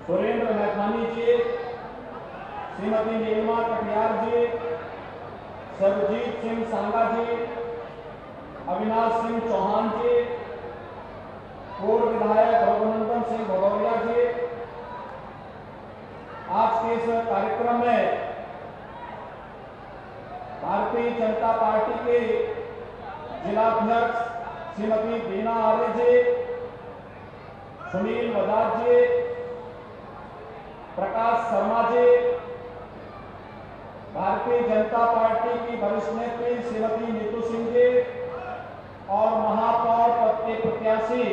सुरेंद्र मैथानी जी, श्रीमती नीलिमा कटियार जी, सर्वजीत सिंह सांगा जी, अविनाश सिंह चौहान जी, पूर्व विधायक रघुनंदन सिंह भदौरिया जी। आज के इस कार्यक्रम में भारतीय जनता पार्टी के जिलाध्यक्ष श्रीमती बीना आर्य जी, सुनील बजाज जी, प्रकाश शर्मा जी, भारतीय जनता पार्टी की वरिष्ठ नेत्री श्रीमती नीतू सिंह जी और महापौर पद के प्रत्याशी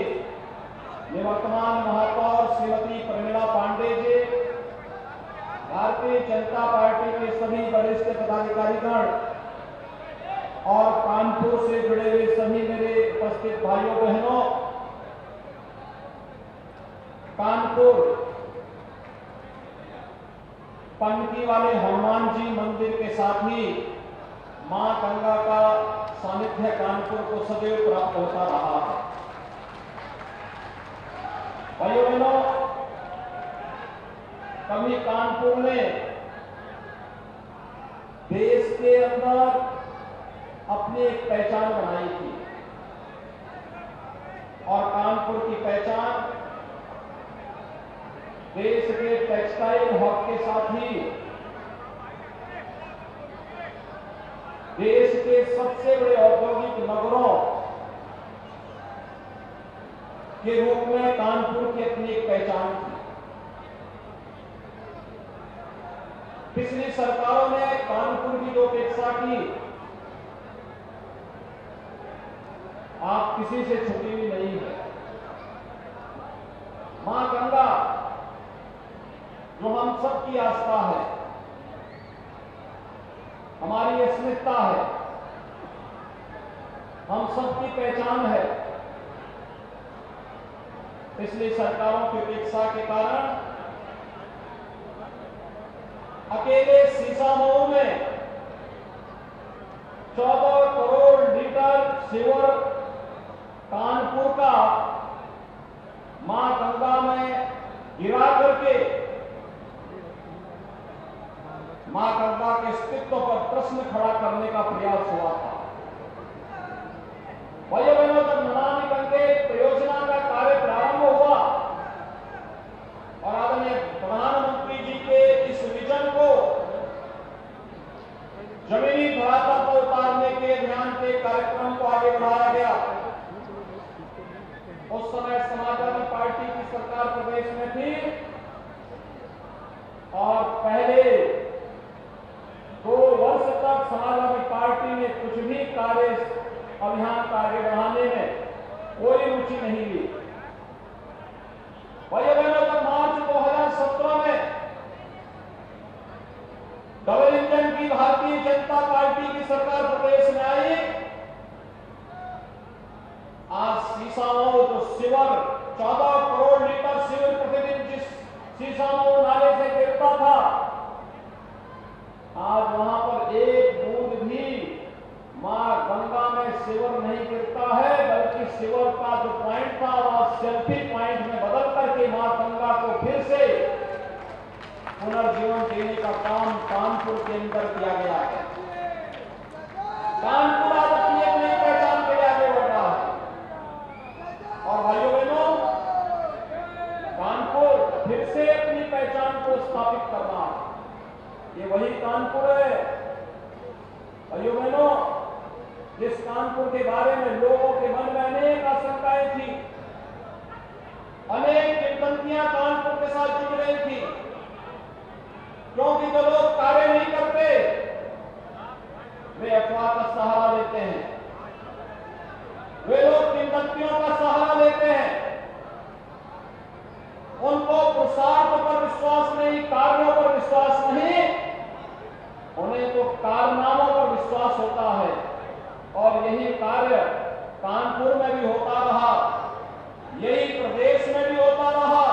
निवर्तमान महापौर श्रीमती प्रमिला पांडे जी, भारतीय जनता पार्टी के सभी वरिष्ठ पदाधिकारीगण और कानपुर से जुड़े हुए सभी मेरे उपस्थित भाइयों बहनों, कानपुर पनकी वाले हनुमान जी मंदिर के साथ ही मां गंगा का सानिध्य कानपुर को सदैव प्राप्त होता रहा है। भाइयों बहनों, कभी कानपुर ने देश के अंदर अपनी एक पहचान बनाई थी और कानपुर की पहचान देश के टेक्सटाइल हब के साथ ही देश के सबसे बड़े औद्योगिक नगरों के रूप में कानपुर की अपनी एक पहचान थी। पिछली सरकारों ने कानपुर की जो अपेक्षा की, आप किसी से छुपी हुई नहीं है। मां गंगा जो हम सबकी आस्था है, हमारी अस्मिता है, हम सबकी पहचान है, पिछली सरकारों की उपेक्षा के कारण अकेले सीसामऊ में 14 करोड़ लीटर सीवर कानपुर का मां गंगा में गिरा करके मां गंगा के अस्तित्व पर प्रश्न खड़ा करने का प्रयास हुआ था। भाइयों बहनों, जब नमामि गंगे परियोजना का कार्य प्रारंभ हुआ और आदरणीय प्रधानमंत्री जी के इस विजन को जमीनी धरातल पर उतारने के अभियान के कार्यक्रम को आगे बढ़ाया गया, उस समय समाजवादी पार्टी की सरकार प्रदेश में थी और पहले 2 वर्ष तक समाजवादी पार्टी ने कुछ भी कार्य अभियान का आगे बढ़ाने में कोई रुचि नहीं ली। भाइयों बहनों, जब मार्च 2017 में डबल इंजन की भारतीय जनता पार्टी की सरकार प्रदेश में आई, आज सीसामऊ जो सीवर 14 करोड़ लीटर सीवर प्रतिदिन जिस सीसामऊ नाले से गिरता था, आज वहां पर एक बूंद भी मां गंगा में सीवर नहीं गिरता है, बल्कि सीवर का जो पॉइंट था वह सेल्फी पॉइंट में बदल करके मां गंगा को फिर से पुनर्जीवन देने का काम कानपुर के अंदर किया गया है। कानपुर आज अपनी एक नई पहचान के लिए आगे बढ़ रहा है और भाइयों बहनों, कानपुर फिर से अपनी पहचान को स्थापित कर रहा है। ये वही कानपुर है भाइयों बहनों, जिस कानपुर के बारे में लोगों के मन में अनेक आशंकाएं थी, अनेक किंवदंतियां कानपुर के साथ जुड़ रही थी, क्योंकि जो लोग कार्य नहीं करते वे अफवाह का सहारा लेते हैं, वे लोग किंवदंतियों का सहारा लेते हैं, उनको पुरुषार्थ पर विश्वास नहीं, कार्यों पर विश्वास नहीं, उन्हें तो कारनामों पर विश्वास होता है और यही कार्य कानपुर में भी होता रहा, यही प्रदेश में भी होता रहा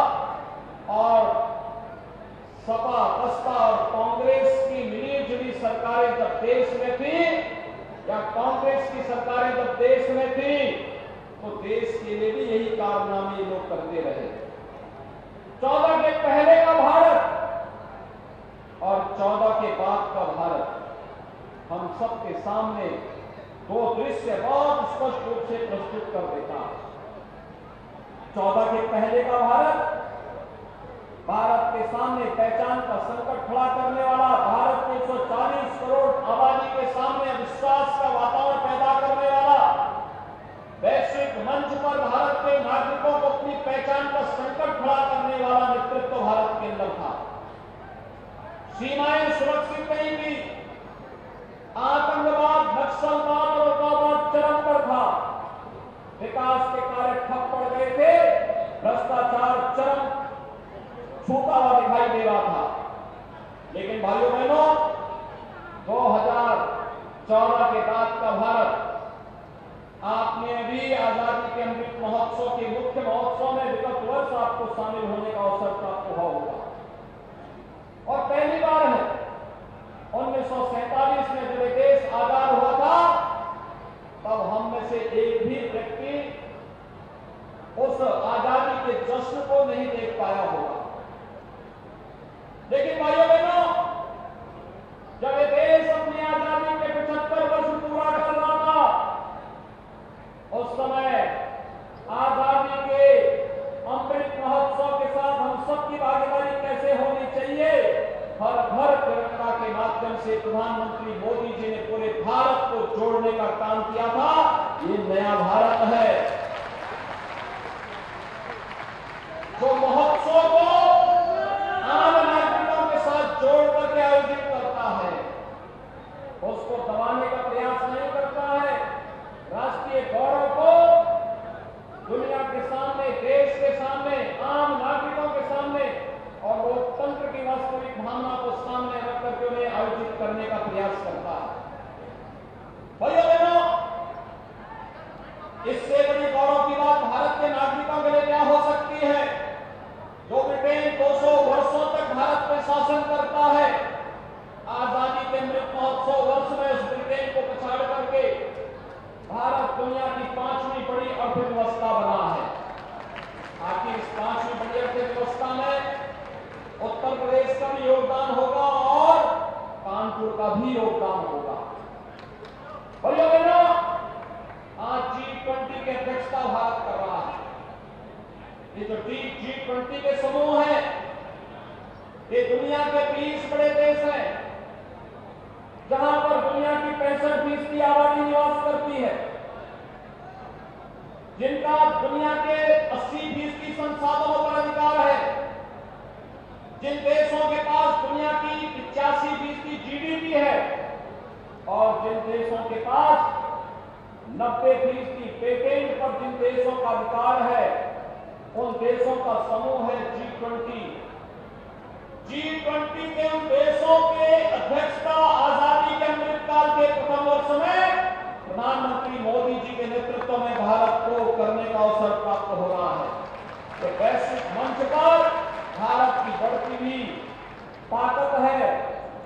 और सपा, बसपा और कांग्रेस की मिलीजुली सरकारें जब देश में थी या कांग्रेस की सरकारें जब देश में थी तो देश के लिए भी यही कारनामे लोग करते रहे। 14 के पहले सबके सामने दो दृश्य बहुत स्पष्ट रूप से प्रस्तुत कर देता है। 14 के पहले का भारत के सामने पहचान का संकट खड़ा करने वाला, भारत के 140 करोड़ आबादी के सामने अविश्वास का वातावरण पैदा करने वाला, वैश्विक मंच पर भारत के नागरिकों को अपनी पहचान का संकट खड़ा करने वाला नेतृत्व भारत के अंदर था। सीमाएं सुरक्षित नहीं थी, आतंकवाद, नक्सलवाद और उग्रवाद चरम पर था, विकास के कार्य ठप पड़ गए थे, भ्रष्टाचार चरम छूता हुआ दिखाई दे रहा था। लेकिन भाइयों बहनों, 2014 के बाद का भारत, आपने अभी आजादी के अमृत महोत्सव के मुख्य महोत्सव में विगत वर्ष आपको शामिल होने का अवसर प्राप्त हुआ होगा और पहली बार है 1947 में जब देश आजाद हुआ था, तब हम में से एक भी व्यक्ति उस आजादी के जश्न को नहीं देख पाया होगा। लेकिन भाइयों बहनों, जब ये देश अपनी आजादी के 75 वर्ष पूरा कर रहा था, उस समय आजादी के अमृत महोत्सव के साथ हम सबकी भागीदारी कैसे होनी चाहिए, हर घर तिरंगा के माध्यम से प्रधानमंत्री मोदी जी ने पूरे भारत को जोड़ने का काम किया था। ये नया भारत है जो महोत्सव को आम नागरिकों के साथ जोड़ करके आयोजित करता है, उसको दबाने का प्रयास नहीं करता है। राष्ट्रीय गौरव को दुनिया के सामने, देश के सामने, आम नागरिकों के सामने और लोकतंत्र की वास्तविक भावना को सामने रख करके उन्हें आयोजित करने का प्रयास करता है। भाइयों बहनों, इससे बड़ी गौरव की बात भारत के नागरिकों के लिए क्या हो सकती है? जो ब्रिटेन 200 वर्षों तक भारत में शासन करता है, आजादी के अमृत महोत्सव वर्ष में उस ब्रिटेन को पछाड़ करके भारत दुनिया की 5वीं बड़ी अर्थव्यवस्था बना है। आखिर इस 5वीं बड़ी अर्थव्यवस्था में उत्तर प्रदेश का भी योगदान होगा और कानपुर का भी योगदान होगा। भैया बहनों, आज G20 की अध्यक्षता भारत कर रहा है। ये जो G20 के समूह है, ये दुनिया के 20 बड़े देश हैं, जहां पर दुनिया की 65% आबादी निवास करती है, जिनका दुनिया के 80% संसाधनों पर अधिकार है, जिन देशों के पास दुनिया की 85% जीडीपी है और जिन देशों के पास 90% पेटेंट पर जिन देशों का अधिकार है, उन देशों का समूह है G20। G20 के उन देशों के अध्यक्षता आजादी के अमृतकाल के प्रथम वर्ष में प्रधानमंत्री मोदी जी के नेतृत्व में भारत को करने का अवसर प्राप्त हो रहा है। तो वैश्विक मंच पर भारत की बढ़ती हुई ताकत है,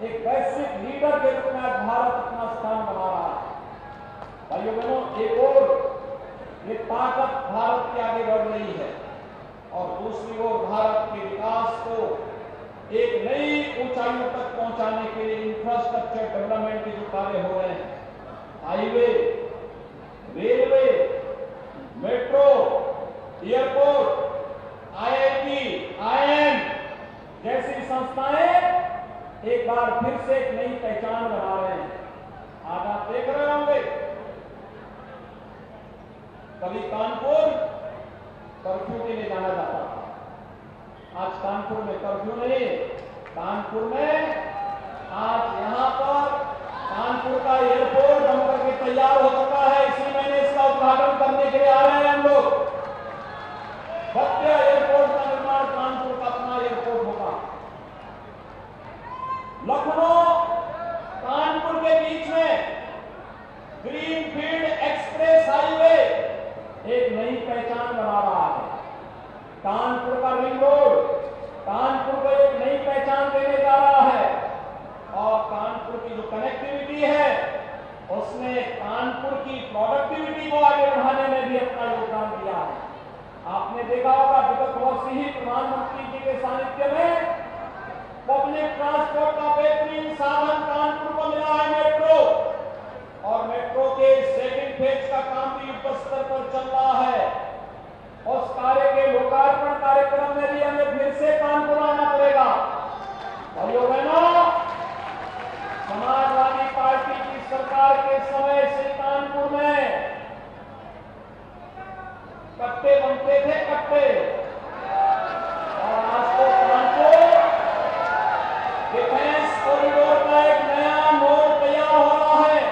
एक वैश्विक लीडर के रूप में आज भारत अपना स्थान बना रहा है। भाइयों बहनों, एक ओर ये ताकत भारत के आगे बढ़ रही है और दूसरी ओर भारत के विकास को एक नई ऊंचाइयों तक पहुंचाने के लिए इंफ्रास्ट्रक्चर डेवलपमेंट के जो कार्य हो रहे हैं, highway, railway, metro, airport, IIT, IIM जैसी संस्थाएं एक बार फिर से एक नई पहचान बना रहे हैं। आज आप देख रहे होंगे, कभी कानपुर कर्फ्यू के लिए जाना जाता था, आज कानपुर में कर्फ्यू नहीं। कानपुर में आज यहां पर कानपुर का एयरपोर्ट बन करके तैयार हो चुका है। इसी महीने इसका उद्घाटन करने के लिए आ रहे हैं हम लोग। भव्य एयरपोर्ट का निर्माण कानपुर का अपना एयरपोर्ट होगा। लखनऊ कानपुर के बीच में ग्रीनफील्ड एक्सप्रेस हाईवे एक नई पहचान बना रहा है। कानपुर का रिंग रोड कानपुर को एक नई पहचान देने जा रहा है और कानपुर की जो कनेक्टिविटी है उसने कानपुर की प्रोडक्टिविटी को आगे बढ़ाने में भी अपना योगदान दिया है। आपने देखा होगा विगत वर्ष ही प्रधानमंत्री जी के सानिध्य में पब्लिक ट्रांसपोर्ट का बेहतरीन साधन कानपुर को मिला है, मेट्रो। और मेट्रो के सेकंड फेज का काम भी युद्ध स्तर पर चल रहा है। उस कार्य के लोकार्पण कार्यक्रम में भी हमें फिर से कानपुर आना पड़ेगा। भाइयों बहनों, समाजवादी पार्टी की सरकार के समय से कानपुर में कट्टे बनते थे, कट्टे, और आज तो कानपुर डिफेंस कॉरिडोर का एक नया मोड़ तैयार हो रहा है।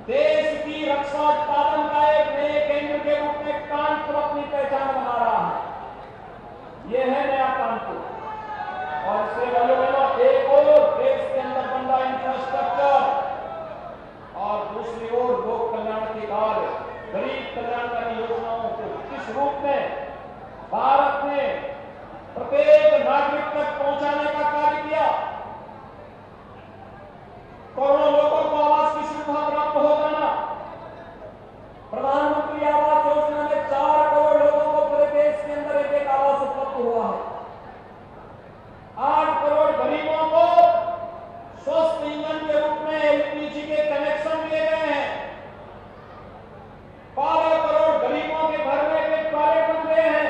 देश की रक्षा उत्पादन का एक नए केंद्र के रूप में कानपुर अपनी पहचान बना रहा है। यह है नया कानपुर। और इससे एक और देश के अंदर बन रहा इंफ्रास्ट्रक्चर और दूसरी ओर लोक कल्याण के कार्य, गरीब कल्याणकारी योजनाओं को किस रूप में भारत ने प्रत्येक नागरिक तक पहुंचाने का कार्य किया। करोड़ों लोगों को आवास की सुविधा प्राप्त हो जाना। प्रधानमंत्री आवास योजना में 4 करोड़ लोगों को पूरे देश के अंदर एक आवास उपलब्ध हुआ है। 8 करोड़ गरीबों को स्वस्थ ईंधन के रूप में एलपीजी के कनेक्शन दिए गए हैं। 12 करोड़ गरीबों के घर में टॉयलेट बन गए हैं।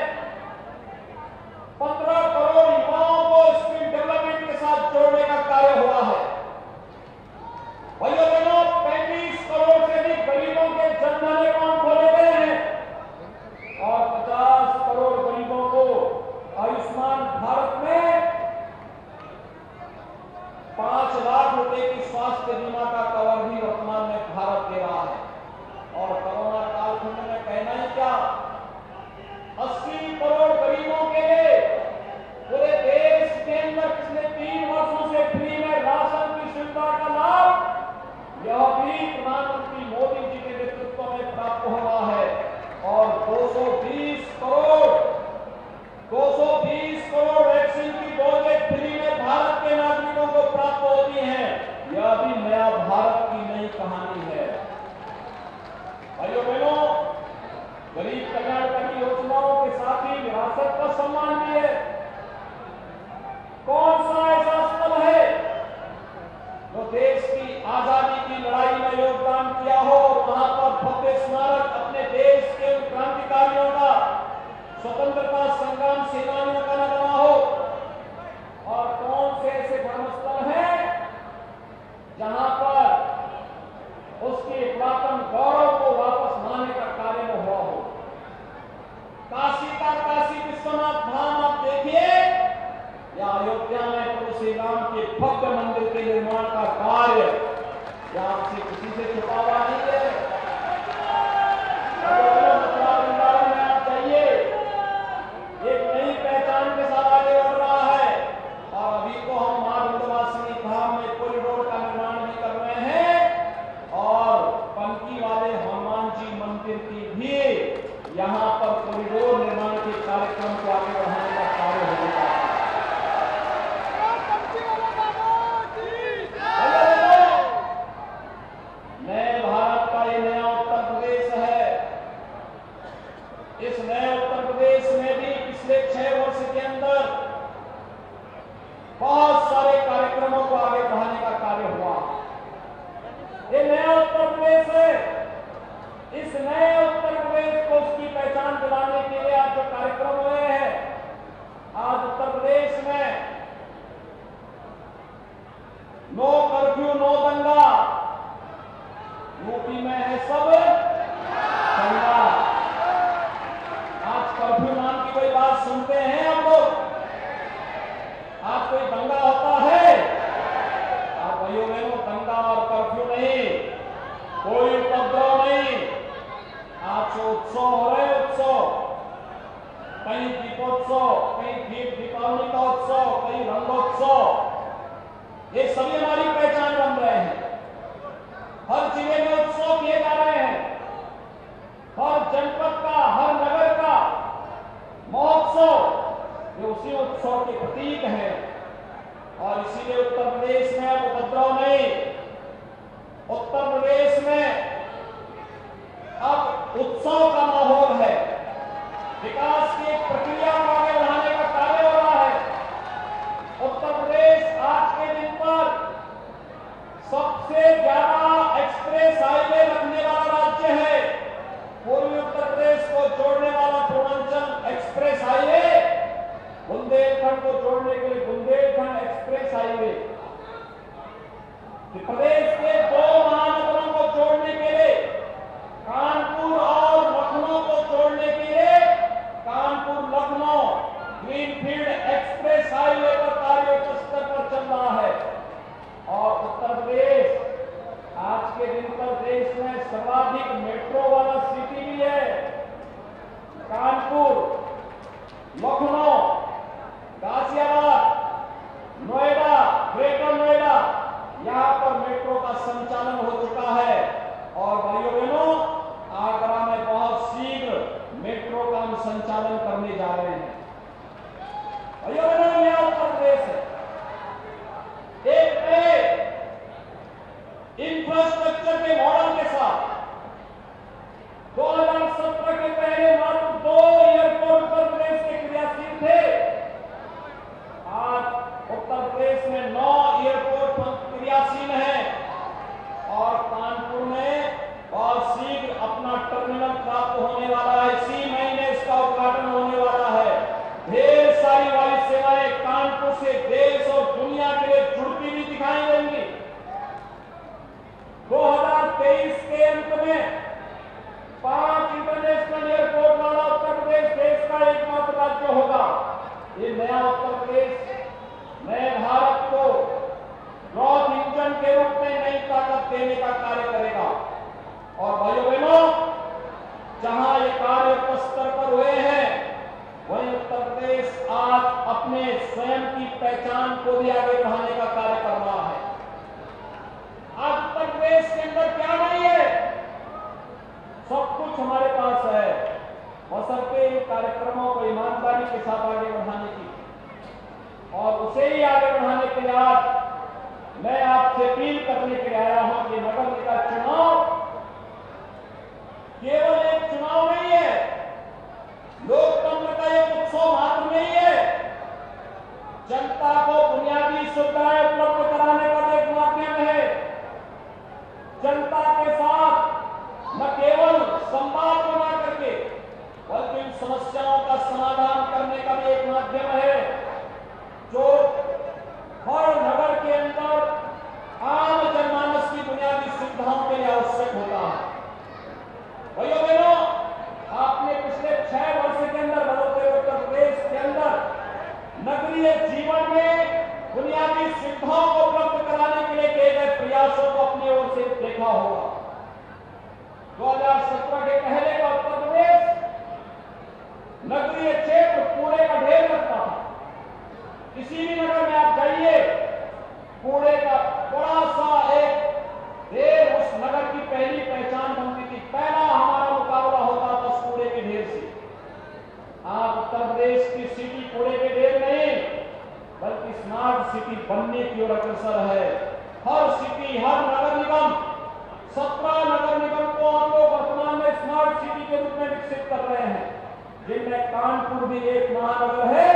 15 करोड़ युवाओं को स्किल डेवलपमेंट के साथ जोड़ने का कार्य हुआ है। भाइयों बहनों, 35 करोड़ से अधिक गरीबों के जनधन अकाउंट खोले गए हैं और 50 करोड़ गरीबों को आयुष्मान भारत में 5 लाख रुपए की स्वास्थ्य बीमा का कवर भी वर्तमान में भारत दे रहा है। और कोरोना कालखंड में कहना ही क्या, 80 करोड़ गरीबों के लिए पूरे देश के अंदर पिछले 3 वर्षों से फ्री में राशन की सुविधा का लाभ यह भी प्रधानमंत्री मोदी जी के नेतृत्व में प्राप्त हो रहा है। और 220 करोड़ वैक्सीन की डोजें फ्री में भारत के नागरिकों को प्राप्त होती हैं। यह भी नया भारत की नई कहानी है। भाइयों बहनों, गरीब कल्याणकारी योजनाओं के साथ ही विरासत का सम्मान भी है। कौन सा ऐसा स्थल है जो देश की आजादी की लड़ाई में योगदान किया हो और वहां पर भव्य स्मारक अपने देश के क्रांतिकारियों का, स्वतंत्रता संग्राम सेनानियों का न बना हो। और कौन से ऐसे धर्मस्थल हैं जहां पर उसके पुरातन गौरव को वापस लाने का कार्य न हुआ हो। काशी का काशी विश्वनाथ धाम आप देखिए, या अयोध्या में प्रभु श्री राम के भव्य मंदिर के निर्माण का कार्य या आपसे किसी से छुपा हुआ नहीं है। मथुरा वृंदावन में आप जाइए, एक नई पहचान के साथ आगे बढ़ रहा है। और अभी तो हम मां विंध्यवासिनी धाम में कॉरिडोर का निर्माण भी कर रहे हैं और पनकी वाले हनुमान जी मंदिर की भी यहां पर कॉरिडोर निर्माण के कार्यक्रम को आगे बढ़ाने का कार्य होगा। नए भारत का ये नया उत्तर प्रदेश है। इस नए उत्तर प्रदेश में भी पिछले 6 वर्ष के अंदर बहुत सारे कार्यक्रमों को आगे बढ़ाने का कार्य हुआ। ये नया उत्तर प्रदेश है। इस नए उत्तर प्रदेश को उसकी पहचान दिलाने के लिए आज जो कार्यक्रम हुए हैं, आज उत्तर प्रदेश में नो कर्फ्यू नो दंगा, यूपी में है सब दंगा। आज कर्फ्यू नाम की कोई बात सुनते हैं आप लोग? आज कोई दंगा होता है? आप भाइयों बहनों, दंगा और कर्फ्यू नहीं, कोई उपद्रव नहीं। आज जो उत्सव हो रहे हैं, उत्सव, कहीं दीपोत्सव, कहीं दीपावली का उत्सव, कहीं रंगोत्सव, ये सभी हमारी पहचान बन रहे हैं। हर जिले में उत्सव किए जा रहे हैं। हर जनपद का, हर नगर का महोत्सव ये उसी उत्सव के प्रतीक है। और इसीलिए उत्तर प्रदेश में अब उपद्रव नहीं, उत्तर प्रदेश में अब उत्सव का माहौल है। विकास की एक प्रक्रिया को आगे बढ़ाने का कार्य हो रहा है। उत्तर प्रदेश आज के दिन पर सबसे ज्यादा बुंदेलखंड को जोड़ने के लिए बुंदेलखंड एक्सप्रेस हाईवे, प्रदेश के 2 महानगरों को जोड़ने के लिए कानपुर और लखनऊ को जोड़ने के लिए Kanpur Lucknow greenfield express highway पर कार्य युद्ध स्तर पर चल रहा है। और उत्तर प्रदेश आज के दिन पर देश में सर्वाधिक मेट्रो वाला सिटी भी है। कानपुर, लखनऊ, गाजियाबाद, नोएडा, ग्रेटर नोएडा, यहां पर मेट्रो का संचालन हो चुका है। और भाइयों बहनों, आगरा में बहुत शीघ्र मेट्रो का हम संचालन करने जा रहे हैं। भाइयों बहनों, यह उत्तर प्रदेश है एक नए इंफ्रास्ट्रक्चर के मॉडल के साथ। 2017 के पहले मात्र 2 एयरपोर्ट उत्तर प्रदेश के क्रियाशील थे। आज उत्तर प्रदेश में 9 एयरपोर्ट क्रियाशील हैं और कानपुर में बहुत शीघ्र अपना टर्मिनल प्राप्त होने वाला है। इसी महीने इसका उद्घाटन होने वाला है। ढेर सारी वायु सेवाएं कानपुर से देश और दुनिया के लिए जुड़ती हुई दिखाई देंगी। 2023 के अंत में 5 इंटरनेशनल एयरपोर्ट वाला उत्तर प्रदेश देश का एकमात्र राज्य होगा। ये नया उत्तर प्रदेश नए भारत को ग्रोथ इंजन के रूप में नई ताकत देने का कार्य करेगा। और भाइयों बहनों, जहां ये कार्य युद्ध स्तर पर हुए हैं, वहीं उत्तर प्रदेश आज अपने स्वयं की पहचान को भी आगे बढ़ाने का कार्य कर रहा है। आज उत्तर प्रदेश के अंदर क्या नहीं है, सब कुछ हमारे पास है, बशर्ते इन कार्यक्रमों को ईमानदारी के साथ आगे बढ़ाने की। और उसे ही आगे बढ़ाने के लिए आज मैं आपसे अपील करने के लिए आया हूं कि नगर निकाय चुनाव केवल एक चुनाव नहीं है, लोकतंत्र का एक उत्सव मात्र नहीं है। जनता को बुनियादी सुविधाएं उपलब्ध कराने का एक माध्यम है। जनता के साथ न केवल संवाद बना करके बल्कि इन समस्याओं का समाधान करने का भी एक माध्यम है, जो हर नगर के अंदर आम जनमानस की बुनियादी सुविधाओं के लिए आवश्यक होता है। भाइयों बहनों, आपने पिछले 6 वर्ष के अंदर बदलते हुए उत्तर प्रदेश के अंदर नगरीय जीवन में बुनियादी सुविधाओं को उपलब्ध कराने के लिए किए गए प्रयासों को अपनी ओर से देखा होगा। 2017 के पहले का उत्तर प्रदेश नगरीय क्षेत्र कूड़े का ढेर लगता था। किसी भी नगर में आप जाइए, कूड़े का बड़ा सा एक ढेर उस नगर की पहली पहचान बनती थी। पहला हमारा मुकाबला होता था उस कूड़े के ढेर से। आज उत्तर प्रदेश की सिटी कूड़े के ढेर नहीं, बल्कि स्मार्ट सिटी बनने की ओर अग्रसर है। हर सिटी, हर नगर निगम, 17 नगर निगम को हम लोग वर्तमान में स्मार्ट सिटी के रूप में विकसित कर रहे हैं, जिनमें कानपुर भी एक महानगर है।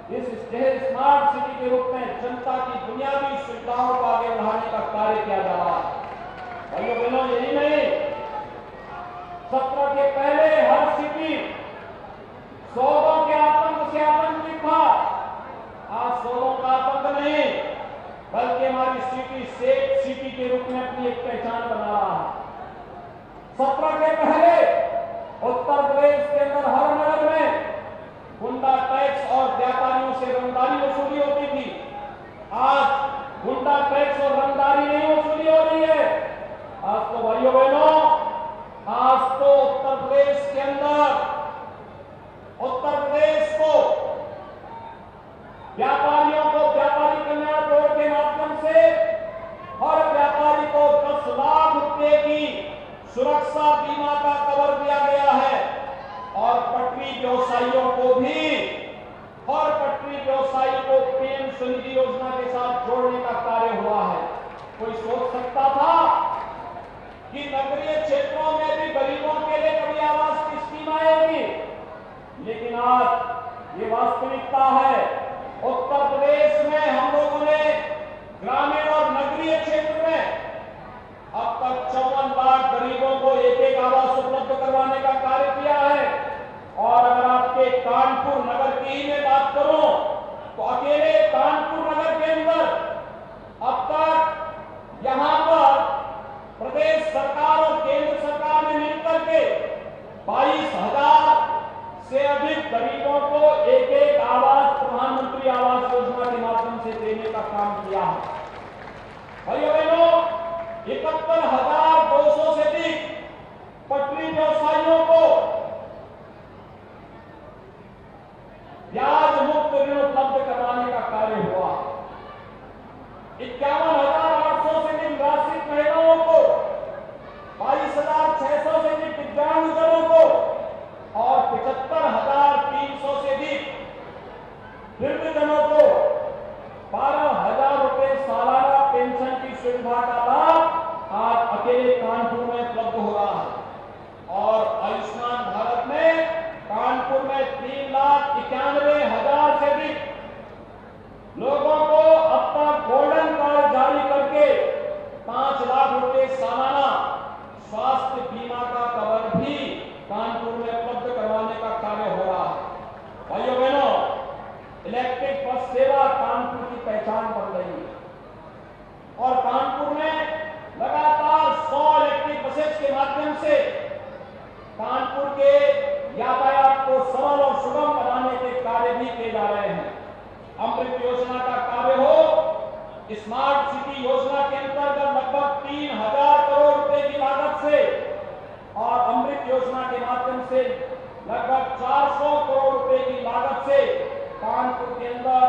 इस स्मार्ट सिटी के रूप में जनता की बुनियादी सुविधाओं को आगे बढ़ाने का कार्य किया जा रहा है। भाइयों बहनों, यही नहीं, 17 के पहले हर सिटी सौदों के आतंक से आतंकित था। आज सौदों का आतंक नहीं, बल्कि हमारी सिटी सेफ सिटी के रूप में अपनी एक पहचान बना रहा है। 17 के पहले उत्तर प्रदेश के अंदर हर नगर में गुंडा टैक्स और व्यापारियों से रंगदारी वसूली होती थी। आज गुंडा टैक्स और रंगदारी नहीं वसूली हो रही है। आज तो भाइयों बहनों, आज तो उत्तर प्रदेश के अंदर उत्तर प्रदेश को व्यापारियों को व्यापारी कल्याण बोर्ड के माध्यम से हर व्यापारी को 10 लाख रुपए की सुरक्षा बीमा का कवर दिया गया है। और पटरी व्यवसायियों को भी, हर पटरी व्यवसायी को पीएम स्वनिधि योजना के साथ जोड़ने का कार्य हुआ है। कोई सोच सकता था कि नगरीय क्षेत्रों में भी गरीबों के लिए कभी आवास की स्कीम आएगी, लेकिन आज ये वास्तविकता है। उत्तर प्रदेश में हम लोगों ने ग्रामीण और नगरीय क्षेत्र में अब तक 54 लाख गरीबों को एक आवास उपलब्ध करवाने का कार्य किया है। और अगर आपके कानपुर नगर की ही मैं बात करूं, सुविधा का लाभ आज अकेले कानपुर में उपलब्ध हो रहा है। और आयुष्मान भारत में कानपुर में 3,91,000 से अधिक लोगों को अब तक गोल्डन कार्ड जारी करके 5 लाख रुपए सालाना स्वास्थ्य बीमा का कवर भी कानपुर में उपलब्ध करवाने का कार्य हो रहा है। भाइयों बहनों, इलेक्ट्रिक बस सेवा कानपुर की पहचान बन रही है और कानपुर में लगातार 100 इलेक्ट्रिक बसेस के माध्यम से कानपुर के यातायात को सरल और सुगम बनाने के कार्य भी किए जा रहे हैं। अमृत योजना का कार्य हो, स्मार्ट सिटी योजना के अंतर्गत लगभग 3,000 करोड़ रुपए की लागत से और अमृत योजना के माध्यम से लगभग 400 करोड़ रुपए की लागत से कानपुर के अंदर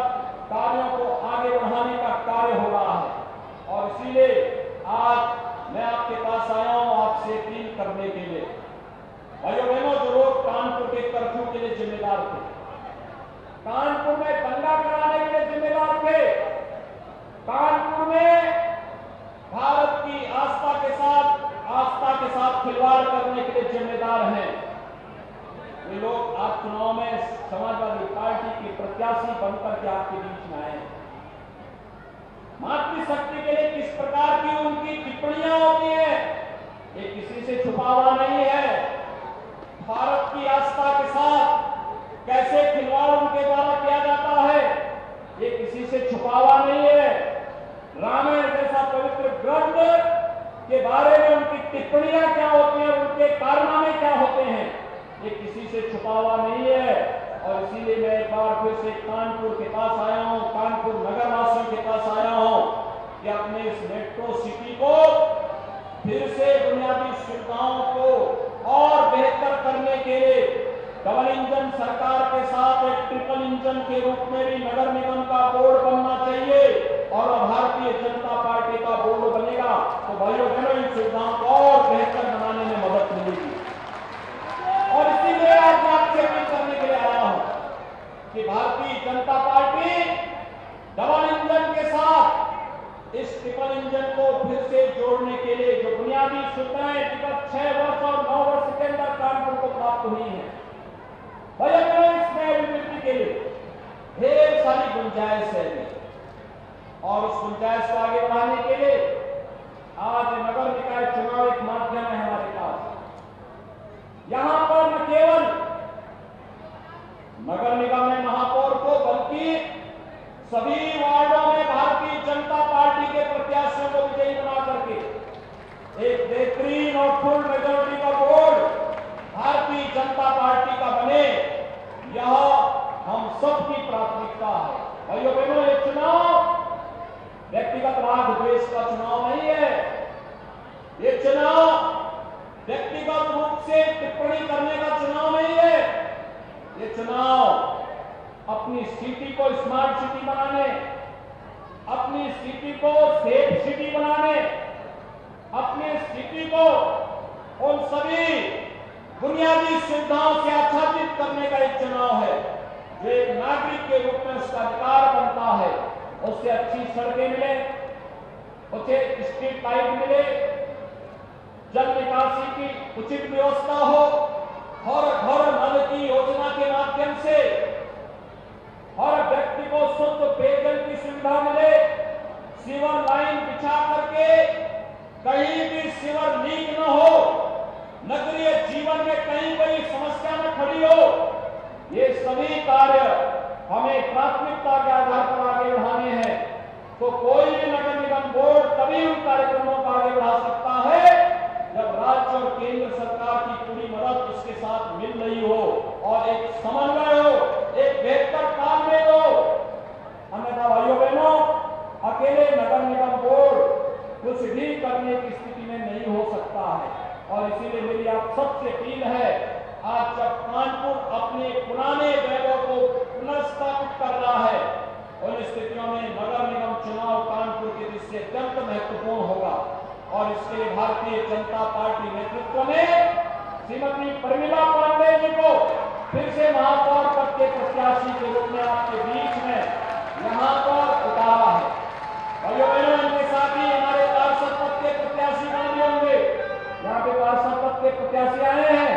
कार्यों को आगे बढ़ाने का कार्य हो रहा है। और इसीलिए आज मैं आपके पास आया हूं आपसे अपील करने के लिए। भाइयों बहनों, जो लोग कानपुर के कर्फ्यू के लिए जिम्मेदार थे, कानपुर में दंगा कराने के लिए जिम्मेदार थे, कानपुर में भारत की आस्था के साथ खिलवाड़ करने के लिए जिम्मेदार हैं, वे लोग आज चुनाव में समाजवादी पार्टी के प्रत्याशी बनकर के आपके बीच में आए। मातृशक्ति के लिए किस प्रकार की उनकी टिप्पणियां होती है, ये किसी से छुपा हुआ नहीं है। भारत की आस्था के साथ कैसे खिलवाड़ उनके द्वारा किया जाता है, ये किसी से छुपा हुआ नहीं है। रामायण जैसा पवित्र ग्रंथ के बारे में उनकी टिप्पणियां क्या होती हैं, उनके कारनामे क्या होते हैं, ये किसी से छुपा हुआ नहीं है। और इसीलिए मैं एक बार फिर से कानपुर के पास आया हूं, कानपुर नगर वासियों के पास आया हूं कि अपने इस मेट्रो सिटी को फिर से बुनियादी सुविधाओं को और बेहतर करने के लिए डबल इंजन सरकार के साथ एक ट्रिपल इंजन के रूप में भी नगर निगम का बोर्ड बनना चाहिए और भारतीय जनता पार्टी का बोर्ड बनेगा तो भाइयों बहनों इन सुविधाओं को और बेहतर बनाने में मदद मिलेगी। और इसीलिए आज मैं आपसे अपील करने के लिए आया हूं कि Bharatiya Janata party double engine के साथ इस ट्रिपल इंजन को फिर से जोड़ने के लिए जो बुनियादी सुविधाएं विगत 6 वर्ष और 9 वर्ष के अंदर कानपुर को प्राप्त हुई है, भैया इसमें अभिवृद्धि के लिए ढेर सारी गुंजाइश है और उस गुंजाइश को आगे बढ़ाने के लिए आज नगर निकाय चुनाव एक माध्यम है हमारे पास। यहां पर न केवल नगर निगम में महापौर को बल्कि सभी वार्डों में भारतीय जनता पार्टी के प्रत्याशियों को विजयी बना करके एक बेहतरीन और फुल मेजोरिटी का बोर्ड भारतीय जनता पार्टी का बने, यह हम सबकी प्राथमिकता है। भाइयों बहनों, ये चुनाव व्यक्तिगत राग द्वेष का चुनाव नहीं है, ये चुनाव व्यक्तिगत रूप से टिप्पणी करने का चुनाव नहीं है, ये चुनाव अपनी सिटी को स्मार्ट सिटी बनाने, अपनी सिटी को सेफ सिटी बनाने, अपनी सिटी को उन सभी बुनियादी सुविधाओं से आच्छादित करने का एक चुनाव है। जो एक नागरिक के रूप में उसका अधिकार बनता है, उससे अच्छी सड़कें मिले, उसे स्ट्रीट लाइट मिले, जल निकासी की उचित व्यवस्था हो, हर घर नल की योजना के माध्यम से हर व्यक्ति को शुद्ध पेयजल की सुविधा मिले, सीवर लाइन बिछा करके कहीं भी सीवर लीक न हो, नगरीय जीवन में कहीं कोई समस्या न खड़ी हो, ये सभी कार्य हमें प्राथमिकता के आधार पर आगे बढ़ाने हैं। तो कोई भी नगर निगम बोर्ड तभी उन कार्यक्रमों को आगे बढ़ा सकता है जब राज्य और केंद्र सरकार की पूरी मदद उसके साथ मिल रही हो और एक समन्वय हो, एक बेहतर तालमेल हो। अन्यथा भाइयों बहनों, अकेले नगर निगम बोर्ड कुछ भी करने की स्थिति में नहीं हो सकता है। और इसीलिए मेरी आप सबसे अपील है, आज जब कानपुर अपने पुराने वैभव को पुनर्स्थापित कर रहा है, उन स्थितियों में नगर निगम चुनाव कानपुर की दृष्टि से अत्यंत महत्वपूर्ण होगा। और इसके लिए भारतीय जनता पार्टी नेतृत्व ने श्रीमती प्रमिला पांडे जी को फिर से महापौर पद के प्रत्याशी के रूप में आपके बीच में यहाँ पर उतारा है। भाइयों बहनों, इनके साथ ही हमारे प्रत्याशी आए हैं,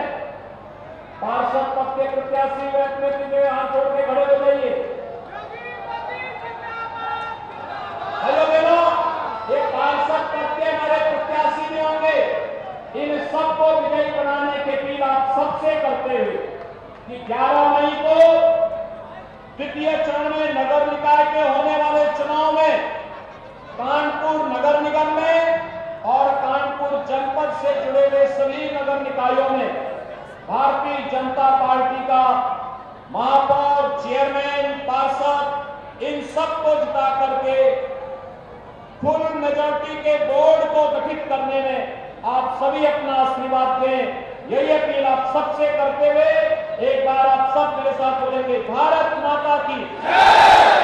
पार्षद पद के प्रत्याशी व्यक्ति हाथ जोड़ के खड़े हो जाइए। हेलो बहनों, ये पार्षद पद के हमारे प्रत्याशी भी होंगे, इन सबको विजयी बनाने की अपील आप सबसे करते हुए कि 11 मई को द्वितीय चरण में नगर निकाय के होने वाले चुनाव में कानपुर नगर निगम में और कानपुर जनपद से जुड़े हुए सभी नगर निकायों में भारतीय जनता पार्टी का महापौर, चेयरमैन, पार्षद इन सबको जिता करके फुल मेजॉरिटी के बोर्ड को गठित करने में आप सभी अपना आशीर्वाद दें। यही अपील आप सबसे करते हुए एक बार आप सब मेरे साथ बोलेंगे, भारत माता की जय।